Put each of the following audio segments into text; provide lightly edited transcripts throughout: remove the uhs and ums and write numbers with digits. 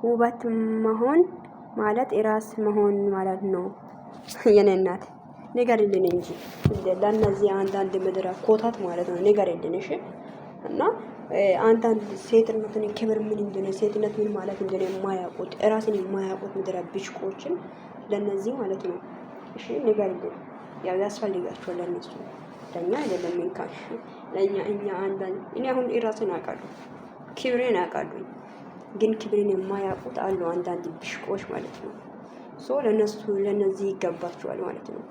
ውበት መሆን ማለት የራስ መሆን ማለት ነው። የኔ እናት ንገሪልን እንጂ ለእነዚህ አንዳንድ ምድረ ኮታት ማለት ነው ንገሪልን እሺ። እና አንዳንድ ሴትነትን ክብር ምን እንደሆነ ሴትነት ምን ማለት እንደሆነ የማያውቁት ራስን የማያውቁት ምድረ ብሽቆችን ለነዚህ ማለት ነው እሺ ንገሪልን። ያው ያስፈልጋቸዋል ለነሱ ለኛ አይደለም እንካሽ ለኛ እኛ አንዳንድ እኔ አሁን ራሴን አውቃለሁ ክብሬን አውቃለሁ። ግን ክብሬን የማያውቁት አሉ አንዳንድ ብሽቆች ማለት ነው። ሶ ለነዚህ ይገባቸዋል ማለት ነው።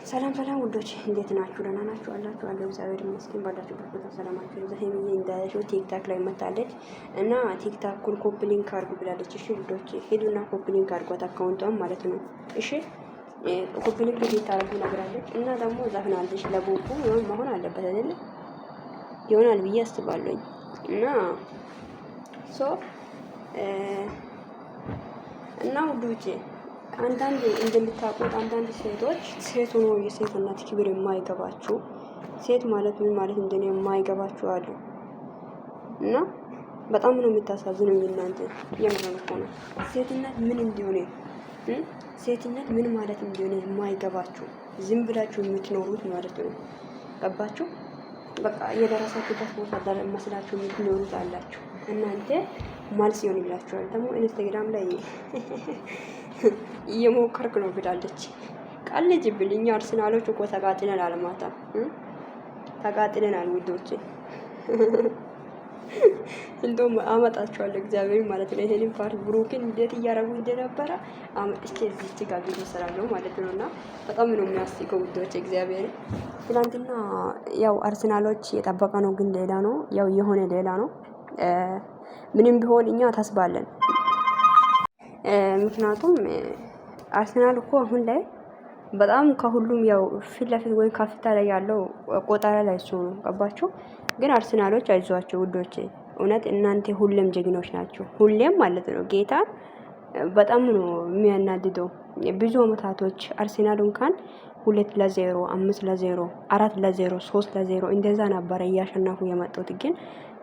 ሰላም ሰላም ውዶች እንዴት ናችሁ? ደህና ናችሁ አላችሁ? አለው እግዚአብሔር ይመስገን። ባላችሁበት ቦታ ሰላማችሁ ይብዛ። ሄሚዬ እንዳያችሁ ቲክታክ ላይ መታለች እና ቲክታኩን ኮፒ ሊንክ አድርጉ ብላለች። እሺ ውዶች ሄዱና ኮፒ ሊንክ አድርጓት አካውንቷን ማለት ነው። እሺ ኮፒ ሊንክ ልታረጉ ነግራለች እና ደግሞ ዘፍናለች ለቡቡ መሆን አለበት አይደል? ይሆናል ብዬ አስባለሁ እና እና ውዶቼ አንዳንድ እንደምታውቁት አንዳንድ ሴቶች ሴት ሆኖ የሴትነት ክብር የማይገባችሁ ሴት ማለት ምን ማለት እንደሆነ የማይገባችሁ አሉ እና በጣም ነው የምታሳዝኑኝ እናንተ። የምረን እኮ ነው ሴትነት ምን እንደሆነ ሴትነት ምን ማለት እንደሆነ የማይገባችሁ ዝም ብላችሁ የምትኖሩት ማለት ነው። ገባችሁ? በቃ የደረሳችሁበት ቦታ መስላችሁ የምትኖሩት አላችሁ እናንተ ማልስ ይሆንላችኋል። ደግሞ ኢንስታግራም ላይ እየሞከርክ ነው ብላለች። ቀልጅብልኝ አርሰናሎች እኮ ተቃጥለናል፣ ማታ ተቃጥለናል ውዶቼ። እንደውም አመጣችኋለሁ እግዚአብሔር ማለት ነው። ይሄንን ፓርት ብሩክን እንዴት እያረጉ እንደነበረ አመጥቼ እዚች ጋር ቪዲዮ ሰራለሁ ማለት ነው። እና በጣም ነው የሚያስቀው ውዶቼ እግዚአብሔር። ትናንትና ያው አርሰናሎች የጠበቀ ነው ግን ሌላ ነው፣ ያው የሆነ ሌላ ነው። ምንም ቢሆን እኛ ተስባለን። ምክንያቱም አርሰናል እኮ አሁን ላይ በጣም ከሁሉም ያው ፊት ለፊት ወይ ከፍታ ላይ ያለው ቆጠራ ላይ እሱ ነው። ገባችሁ? ግን አርሰናሎች አይዟቸው ውዶቼ፣ እውነት እናንተ ሁሌም ጀግኖች ናቸው። ሁሌም ማለት ነው። ጌታ በጣም ነው የሚያናድደው። ብዙ አመታቶች አርሰናል እንኳን 2-0፣ 5-0፣ 4-0፣ 3-0 እንደዛ ነበር እያሸነፉ የመጡት። ግን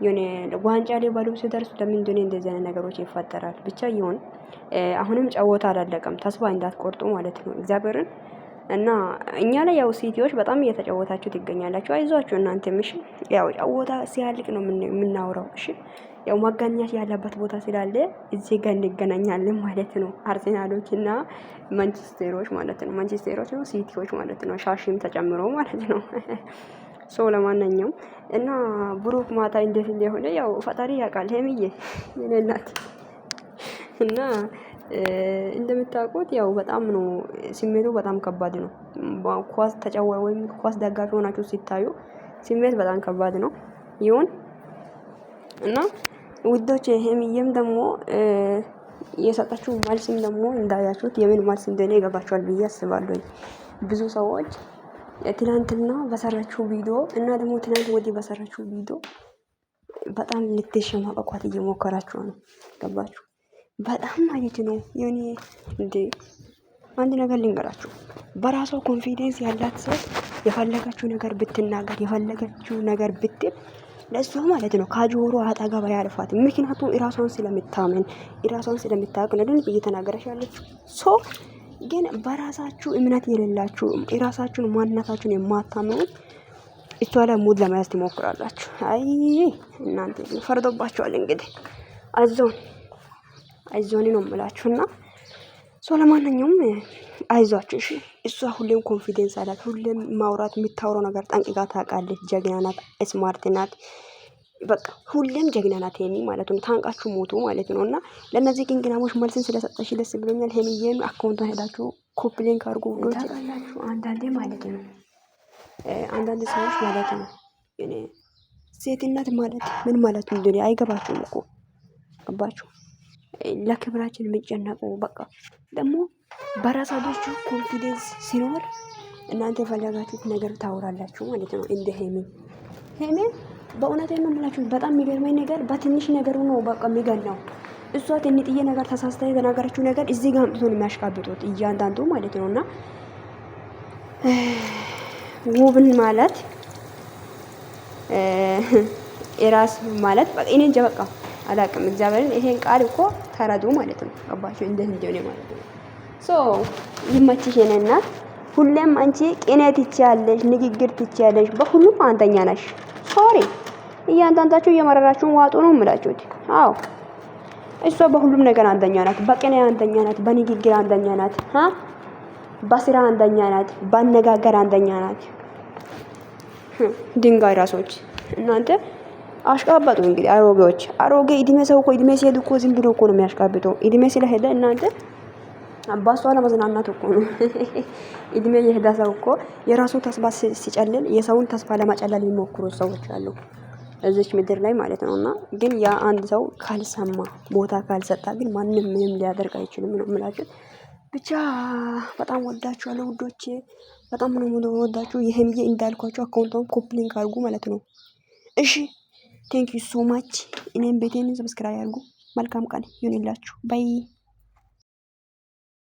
የሆነ ዋንጫ ላይ ባሉ ሲደርሱ ለምን እንደሆነ እንደዚህ አይነት ነገሮች ይፈጠራል። ብቻ ይሁን። አሁንም ጨዋታ አላለቀም፣ ተስፋ እንዳትቆርጡ ማለት ነው እግዚአብሔርን። እና እኛ ላይ ያው ሲቲዎች በጣም እየተጫወታችሁ ትገኛላችሁ። አይዟችሁ እናንተም እሺ። ያው ጨዋታ ሲያልቅ ነው የምናወራው እሺ። ያው ማጋኘት ያለበት ቦታ ስላለ እዚህ ጋር እንገናኛለን ማለት ነው። አርሰናሎች እና ማንቸስተሮች ማለት ነው። ማንቸስተሮች ነው ሲቲዎች ማለት ነው። ሻሽም ተጨምሮ ማለት ነው። ለማንኛውም እና ብሩክ ማታ እንዴት እንደሆነ ያው ፈጣሪ ያውቃል። ሄሚዬ የኔ እናት እና እንደምታውቁት ያው በጣም ነው ስሜቱ በጣም ከባድ ነው። ኳስ ተጫዋች ወይም ኳስ ደጋፊ ሆናችሁ ሲታዩ ስሜት በጣም ከባድ ነው ይሁን እና ውዶች ሄሚዬም ደግሞ የሰጣችሁ መልስም ደግሞ እንዳያችሁት የምን መልስ እንደሆነ ይገባችኋል ብዬ አስባለሁ። ብዙ ሰዎች ትናንትና በሰራችሁ ቪዲዮ እና ደግሞ ትናንት ወዲህ በሰራችሁ ቪዲዮ በጣም ልትሸማቀቋት እየሞከራችሁ ነው። ገባችሁ? በጣም ማለት ነው። የኔ እንዴ አንድ ነገር ልንገራችሁ፣ በራሷ ኮንፊደንስ ያላት ሴት የፈለገችው ነገር ብትናገር የፈለገችው ነገር ብትል ለሷ ማለት ነው ከጆሮ አጠገብ ያልፋት። ምክንያቱም ራሷን ስለምታመን ራሷን ስለምታውቅ ነው እንዴ እየተናገረሽ ያለችው። ግን በራሳችሁ እምነት የሌላችሁ ራሳችሁን ማንነታችሁን የማታምኑ እሷ ላይ ሙድ ለመያዝ ትሞክራላችሁ። አይ እናንተ ፈርዶባችኋል። እንግዲህ አይዞን ነው የምላችሁና ለማንኛውም አይዟችሁ እሺ። እሷ ሁሌም ኮንፊደንስ አላት። ሁሌም ማውራት የምታወራው ነገር ጠንቅቃ ታውቃለች። ጀግና ናት፣ ስማርት ናት። በቃ ሁሌም ጀግና ናት ሄሚ ማለት ነው። ታንቃችሁ ሞቱ ማለት ነው። እና ለነዚህ ግንግናሞች መልስን ስለሰጠሽ ደስ ብሎኛል። ሄሚዬም አካውንቷን ሄዳችሁ ኮፒ ሊንክ አድርጉ ብሎች ታውቃላችሁ። አንዳንዴ ማለት ነው አንዳንድ ሰዎች ማለት ነው እኔ ሴትነት ማለት ምን ማለት እንደሆነ አይገባችሁም እኮ ገባችሁ? ለክብራችን የሚጨነቁ በቃ ደግሞ በራሳችሁ ኮንፊደንስ ሲኖር እናንተ የፈለጋችሁት ነገር ታወራላችሁ ማለት ነው። እንደ ሄሚ በእውነት ነው የምላችሁ። በጣም የሚገርመኝ ነገር በትንሽ ነገሩ ነው በቃ የሚገናው። እሷ ትንጥዬ ነገር ተሳስታ የተናገረችው ነገር እዚህ ጋር አምጥቶ ነው የሚያሽቃብጡት እያንዳንዱ ማለት ነውና ውብን ማለት የራስ ማለት በቃ እኔ እንጃ በቃ አላቅም። እግዚአብሔርን ይሄን ቃል እኮ ተረዱ ማለት ነው። ገባችሁ እንዴት እንደሆነ ማለት ነው። ሶ ይመችሽ የኔ እናት። ሁሌም አንቺ ቅኔ ትችያለሽ፣ ንግግር ትችያለሽ፣ በሁሉም አንደኛ ነሽ። ሶሪ እያንዳንዳችሁ እየመረራችሁ ዋጡ ነው የምላችሁት። አዎ እሷ በሁሉም ነገር አንደኛ ናት። በቅኔ አንደኛ ናት፣ በንግግር አንደኛ ናት፣ በስራ አንደኛ ናት፣ በአነጋገር አንደኛ ናት። ድንጋይ ራሶች እናንተ አሽቃባጡ። እንግዲህ አሮጌዎች፣ አሮጌ እድሜ ሰው እኮ እድሜ ሲሄድ እኮ ዝም ብሎ እኮ ነው የሚያሽቃብጠው። እድሜ ስለሄደ እናንተ አባሷ ለመዝናናት እኮ ነው። እድሜ የሄደ ሰው እኮ የራሱ ተስፋ ሲጨልል የሰውን ተስፋ ለማጨለል የሚሞክሩ ሰዎች አሉ እዚች ምድር ላይ ማለት ነውና፣ ግን ያ አንድ ሰው ካልሰማ ቦታ ካልሰጣ ግን ማንም ምንም ሊያደርግ አይችልም ነው የምላችሁ። ብቻ በጣም ወዳችኋለሁ ውዶቼ፣ በጣም ነው ወዳችሁ። ይሄም እንዳልኳችሁ አካውንቱን ኮፕሊንግ አድርጉ ማለት ነው። እሺ ቴንክ ዩ ሶ ማች። እኔም ቤቴን ሰብስክራይብ አድርጉ። መልካም ቀን ይሁንላችሁ። ባይ